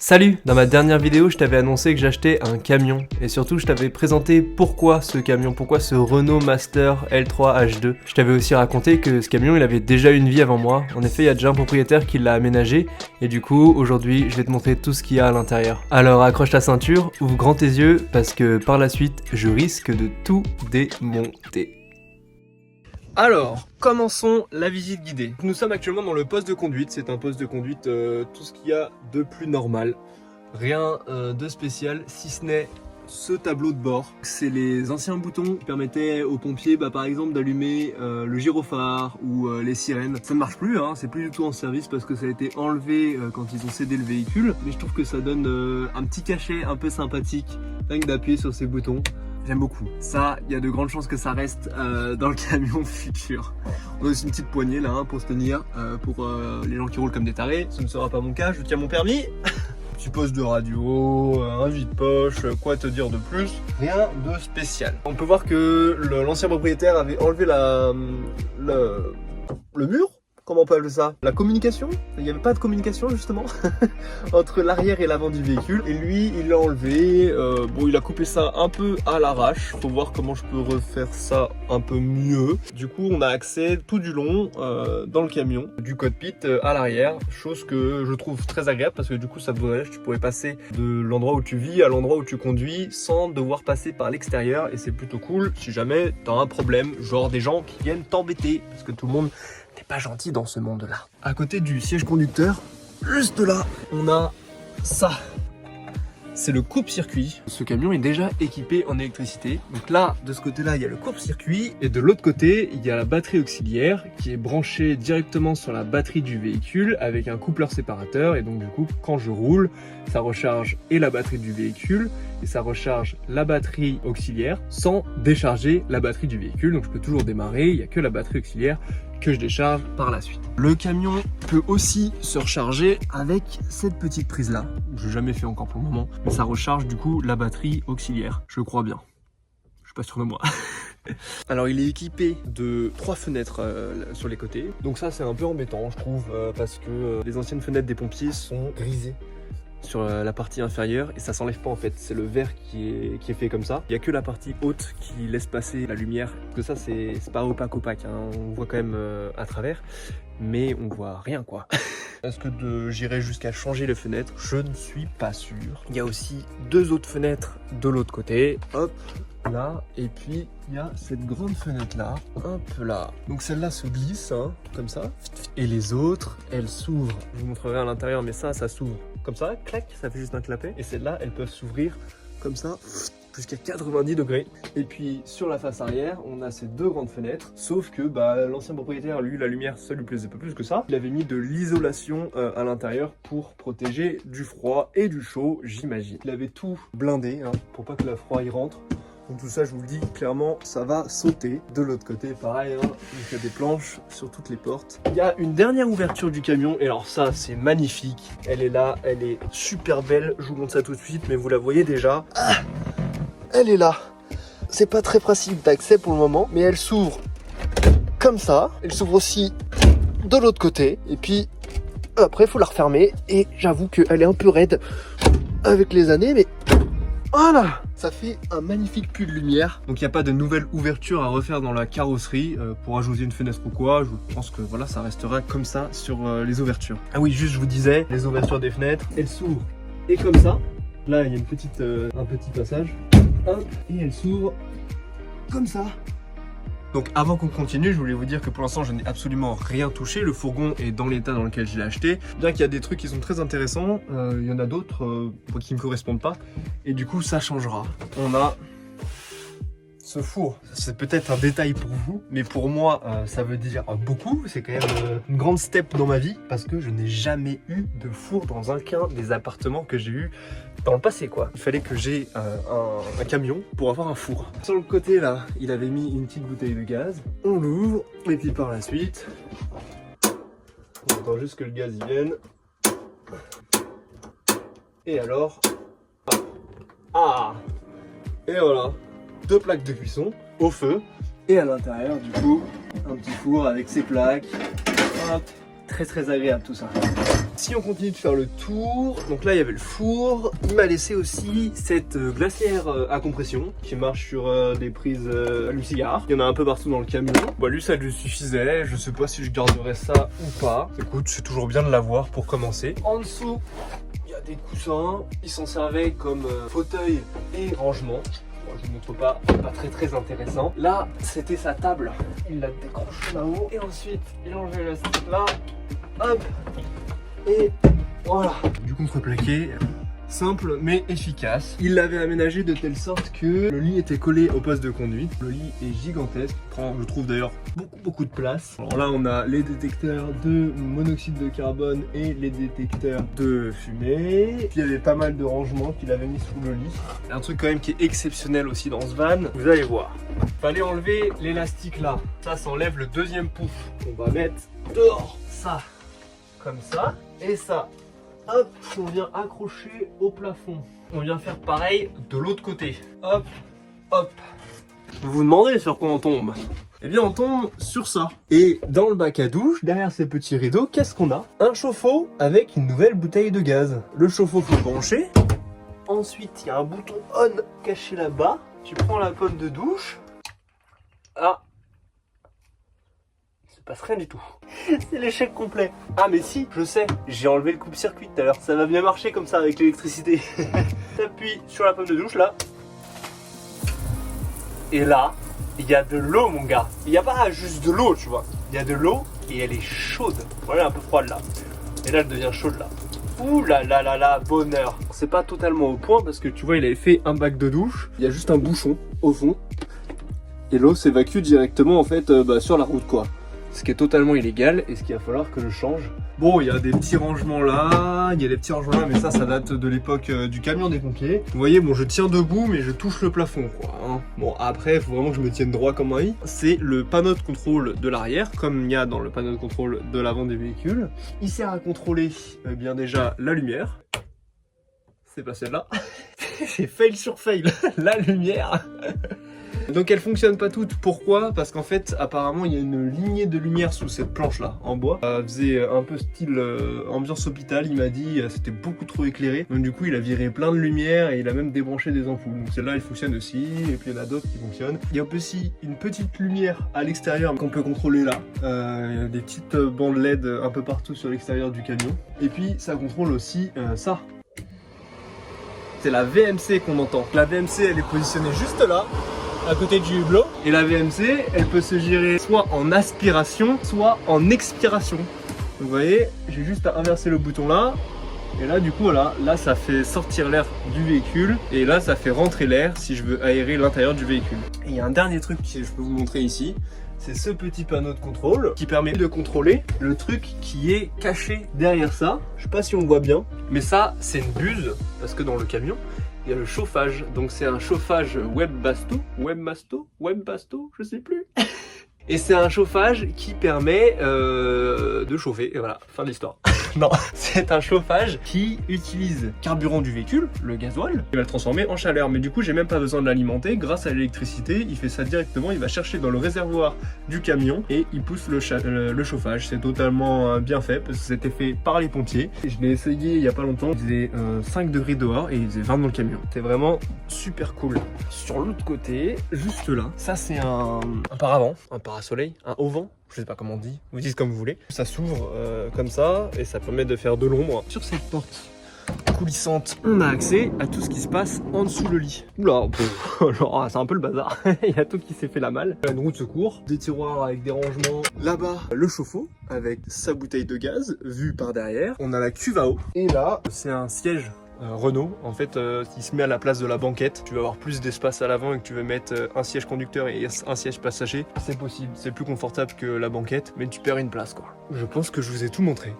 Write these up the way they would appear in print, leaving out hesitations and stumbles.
Salut! Dans ma dernière vidéo, je t'avais annoncé que j'achetais un camion et surtout je t'avais présenté pourquoi ce camion, pourquoi ce Renault Master L3 H2. Je t'avais aussi raconté que ce camion il avait déjà une vie avant moi. En effet, il y a déjà un propriétaire qui l'a aménagé et du coup, aujourd'hui, je vais te montrer tout ce qu'il y a à l'intérieur. Alors accroche ta ceinture, ouvre grand tes yeux parce que par la suite, je risque de tout démonter. Alors, commençons la visite guidée. Nous sommes actuellement dans le poste de conduite. C'est un poste de conduite, tout ce qu'il y a de plus normal. Rien de spécial, si ce n'est ce tableau de bord. C'est les anciens boutons qui permettaient aux pompiers, par exemple, d'allumer le gyrophare ou les sirènes. Ça ne marche plus, hein, c'est plus du tout en service parce que ça a été enlevé quand ils ont cédé le véhicule. Mais je trouve que ça donne un petit cachet un peu sympathique, rien que d'appuyer sur ces boutons. J'aime beaucoup. Ça, il y a de grandes chances que ça reste dans le camion futur. On a aussi une petite poignée là pour se tenir pour les gens qui roulent comme des tarés. Ce ne sera pas mon cas, je tiens mon permis. Petit poste de radio, un vide-poche, quoi te dire de plus? Rien de spécial. On peut voir que l'ancien propriétaire avait enlevé le mur. Comment on peut appeler ça? La communication? Il n'y avait pas de communication justement entre l'arrière et l'avant du véhicule. Et lui, il l'a enlevé. Bon, il a coupé ça un peu à l'arrache. Faut voir comment je peux refaire ça un peu mieux. Du coup, on a accès tout du long dans le camion du cockpit à l'arrière. Chose que je trouve très agréable parce que du coup, ça voudrait que tu pourrais passer de l'endroit où tu vis à l'endroit où tu conduis sans devoir passer par l'extérieur. Et c'est plutôt cool si jamais tu as un problème, genre des gens qui viennent t'embêter. Parce que tout le monde n'est pas gentil dans ce monde-là. À côté du siège conducteur, juste là, on a ça. C'est le coupe-circuit. Ce camion est déjà équipé en électricité. Donc là, de ce côté-là, il y a le coupe-circuit. Et de l'autre côté, il y a la batterie auxiliaire qui est branchée directement sur la batterie du véhicule avec un coupleur séparateur. Et donc du coup, quand je roule, ça recharge et la batterie du véhicule et ça recharge la batterie auxiliaire sans décharger la batterie du véhicule. Donc je peux toujours démarrer, il n'y a que la batterie auxiliaire que je décharge par la suite. Le camion peut aussi se recharger avec cette petite prise là. Je n'ai jamais fait encore pour le moment, mais ça recharge du coup la batterie auxiliaire, je crois bien. Je suis pas sûr de moi. Alors il est équipé de 3 fenêtres sur les côtés. Donc ça c'est un peu embêtant je trouve parce que les anciennes fenêtres des pompiers sont grisées sur la partie inférieure et ça s'enlève pas en fait, c'est le verre qui est fait comme ça. Il n'y a que la partie haute qui laisse passer la lumière, parce que ça c'est pas opaque, hein. On voit quand même à travers, mais on voit rien quoi. Est-ce que j'irai jusqu'à changer les fenêtres? Je ne suis pas sûr. Il y a aussi 2 autres fenêtres de l'autre côté, hop là, et puis il y a cette grande fenêtre là, un peu là. Donc celle-là se glisse, hein, comme ça, et les autres, elles s'ouvrent. Je vous montrerai à l'intérieur, mais ça s'ouvre comme ça, clac, ça fait juste un clapet. Et celles-là, elles peuvent s'ouvrir comme ça, jusqu'à 90 degrés. Et puis sur la face arrière, on a ces 2 grandes fenêtres. Sauf que l'ancien propriétaire, lui, la lumière, ça lui plaisait pas plus que ça. Il avait mis de l'isolation à l'intérieur pour protéger du froid et du chaud, j'imagine. Il avait tout blindé hein, pour pas que le froid y rentre. Donc tout ça, je vous le dis clairement, ça va sauter. De l'autre côté, pareil, hein, il y a des planches sur toutes les portes. Il y a une dernière ouverture du camion, et alors ça, c'est magnifique. Elle est là, elle est super belle. Je vous montre ça tout de suite, mais vous la voyez déjà. Ah, elle est là. C'est pas très facile d'accès pour le moment, mais elle s'ouvre comme ça. Elle s'ouvre aussi de l'autre côté. Et puis, après, il faut la refermer. Et j'avoue qu'elle est un peu raide avec les années, mais voilà, ça fait un magnifique puits de lumière. Donc il n'y a pas de nouvelle ouverture à refaire dans la carrosserie pour ajouter une fenêtre ou quoi. Je pense que voilà, ça restera comme ça sur les ouvertures. Ah oui, juste je vous disais, les ouvertures des fenêtres, elles s'ouvrent et comme ça. Là il y a un petit passage, hop, et elles s'ouvrent comme ça. Donc avant qu'on continue, je voulais vous dire que pour l'instant je n'ai absolument rien touché. Le fourgon est dans l'état dans lequel je l'ai acheté. Bien qu'il y a des trucs qui sont très intéressants, il y en a d'autres qui ne me correspondent pas. Et du coup ça changera. On a ce four. C'est peut-être un détail pour vous, mais pour moi ça veut dire beaucoup. C'est quand même une grande step dans ma vie parce que je n'ai jamais eu de four dans aucun des appartements que j'ai eu dans le passé quoi. Il fallait que j'ai un camion pour avoir un four. Sur le côté là, il avait mis une petite bouteille de gaz. On l'ouvre et puis par la suite, on attend juste que le gaz y vienne. Et alors, et voilà, 2 plaques de cuisson au feu. Et à l'intérieur du coup, un petit four avec ses plaques. Hop. très agréable tout ça. Si on continue de faire le tour, donc là il y avait le four, il m'a laissé aussi cette glacière à compression qui marche sur des prises allume-cigare. Il y en a un peu partout dans le camion. Bah lui ça lui suffisait, je sais pas si je garderai ça ou pas. Écoute, c'est toujours bien de l'avoir pour commencer. En dessous, il y a des coussins, ils s'en servaient comme fauteuil et rangement. Je vous montre pas très intéressant. Là, c'était sa table. Il l'a décroché là-haut et ensuite il a enlevé l'élastique là. Hop. Et voilà. Du contreplaqué, simple mais efficace. Il l'avait aménagé de telle sorte que le lit était collé au poste de conduite. Le lit est gigantesque, prend, je trouve d'ailleurs beaucoup de place. Alors là, on a les détecteurs de monoxyde de carbone et les détecteurs de fumée. Puis il y avait pas mal de rangements qu'il avait mis sous le lit. Un truc quand même qui est exceptionnel aussi dans ce van, vous allez voir. Fallait enlever l'élastique là. Ça s'enlève le deuxième pouf. On va mettre dehors ça. Comme ça, et ça, hop, on vient accrocher au plafond. On vient faire pareil de l'autre côté. Hop, hop. Vous vous demandez sur quoi on tombe? Eh bien on tombe sur ça. Et dans le bac à douche, derrière ces petits rideaux, qu'est-ce qu'on a? Un chauffe-eau avec une nouvelle bouteille de gaz. Le chauffe-eau faut brancher. Ensuite, il y a un bouton on caché là-bas. Tu prends la pomme de douche. Ah, passe rien du tout. C'est l'échec complet. Ah mais si, je sais, j'ai enlevé le coupe-circuit tout à l'heure. Ça va bien marcher comme ça avec l'électricité. T'appuies sur la pomme de douche là. Et là, il y a de l'eau mon gars. Il n'y a pas juste de l'eau tu vois. Il y a de l'eau et elle est chaude. Voilà, elle est un peu froide là. Et là elle devient chaude là. Ouh là là là là, bonheur. C'est pas totalement au point parce que tu vois il avait fait un bac de douche. Il y a juste un bouchon au fond. Et l'eau s'évacue directement en fait sur la route quoi. Ce qui est totalement illégal et ce qu'il va falloir que je change. Bon, il y a des petits rangements là, mais ça date de l'époque du camion des pompiers. Vous voyez, bon, je tiens debout, mais je touche le plafond, quoi. Hein. Bon, après, il faut vraiment que je me tienne droit comme un i. C'est le panneau de contrôle de l'arrière, comme il y a dans le panneau de contrôle de l'avant des véhicules. Il sert à contrôler, bien déjà, la lumière. C'est pas celle-là. C'est fail sur fail, la lumière. Donc elle fonctionne pas toutes, pourquoi? Parce qu'en fait apparemment il y a une lignée de lumière sous cette planche là en bois. Ça faisait un peu style ambiance hôpital, il m'a dit, c'était beaucoup trop éclairé. Donc du coup il a viré plein de lumière et il a même débranché des ampoules. Donc celle-là elle fonctionne aussi et puis il y en a d'autres qui fonctionnent. Il y a aussi une petite lumière à l'extérieur qu'on peut contrôler là. Il y a des petites bandes LED un peu partout sur l'extérieur du camion. Et puis ça contrôle aussi ça. C'est la VMC qu'on entend. La VMC elle est positionnée juste là, à côté du hublot. Et la VMC, elle peut se gérer soit en aspiration, soit en expiration. Donc vous voyez, j'ai juste à inverser le bouton là. Et là du coup voilà, là ça fait sortir l'air du véhicule. Et là ça fait rentrer l'air si je veux aérer l'intérieur du véhicule. Et il y a un dernier truc que je peux vous montrer ici. C'est ce petit panneau de contrôle qui permet de contrôler le truc qui est caché derrière ça. Je sais pas si on voit bien, mais ça c'est une buse parce que dans le camion il y a le chauffage. Donc c'est un chauffage Webmasto, je sais plus. Et c'est un chauffage qui permet de chauffer. Et voilà, fin de l'histoire. Non, c'est un chauffage qui utilise carburant du véhicule, le gasoil, il va le transformer en chaleur. Mais du coup, j'ai même pas besoin de l'alimenter. Grâce à l'électricité, il fait ça directement. Il va chercher dans le réservoir du camion et il pousse le chauffage. C'est totalement bien fait parce que c'était fait par les pompiers. Je l'ai essayé il y a pas longtemps. Il faisait 5 degrés dehors et il faisait 20 dans le camion. C'est vraiment super cool. Sur l'autre côté, juste là, ça c'est un paravent, un parasoleil, un auvent. Je sais pas comment on dit, vous dites comme vous voulez. Ça s'ouvre comme ça et ça permet de faire de l'ombre. Sur cette porte coulissante, on a accès à tout ce qui se passe en dessous le lit. Oula, c'est un peu le bazar. Il y a tout qui s'est fait la malle. Une roue de secours, des tiroirs avec des rangements. Là-bas, le chauffe-eau avec sa bouteille de gaz vue par derrière. On a la cuve à eau. Et là, c'est un siège Renault, en fait, il se met à la place de la banquette. Tu vas avoir plus d'espace à l'avant et que tu veux mettre un siège conducteur et un siège passager, c'est possible. C'est plus confortable que la banquette, mais tu perds une place quoi. Je pense que je vous ai tout montré.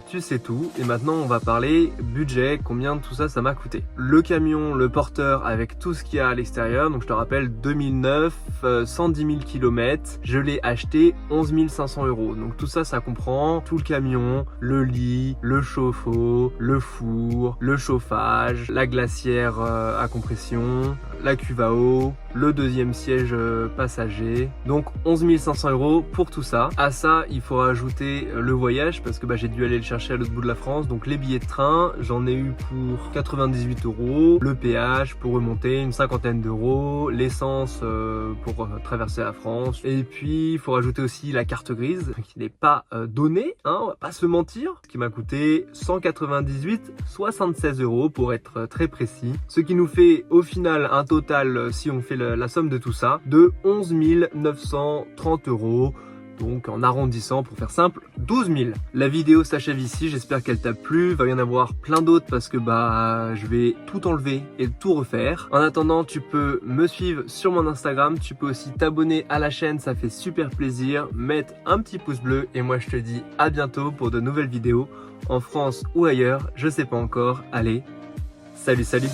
Tu sais tout, et maintenant on va parler budget, combien tout ça m'a coûté. Le camion, le porteur avec tout ce qu'il y a à l'extérieur, donc je te rappelle 2009, 110 000 km, je l'ai acheté 11 500 €. Donc tout ça, ça comprend tout le camion, le lit, le chauffe-eau, le four, le chauffage, la glacière à compression, la cuve à eau, le deuxième siège passager. Donc 11 500 € pour tout ça. À ça, il faut rajouter le voyage parce que j'ai dû aller le chercher à l'autre bout de la France. Donc les billets de train, j'en ai eu pour 98 €. Le péage pour remonter, une cinquantaine d'euros. L'essence pour traverser la France. Et puis, il faut rajouter aussi la carte grise qui n'est pas donnée, hein, on va pas se mentir. Ce qui m'a coûté 198,76 € pour être très précis. Ce qui nous fait au final un total, si on fait la somme de tout ça, de 11 930 €. Donc en arrondissant, pour faire simple, 12 000. La vidéo s'achève ici, j'espère qu'elle t'a plu. Il va y en avoir plein d'autres parce que je vais tout enlever et tout refaire. En attendant, tu peux me suivre sur mon Instagram. Tu peux aussi t'abonner à la chaîne, ça fait super plaisir. Mettre un petit pouce bleu et moi je te dis à bientôt pour de nouvelles vidéos. En France ou ailleurs, je sais pas encore. Allez, salut, salut!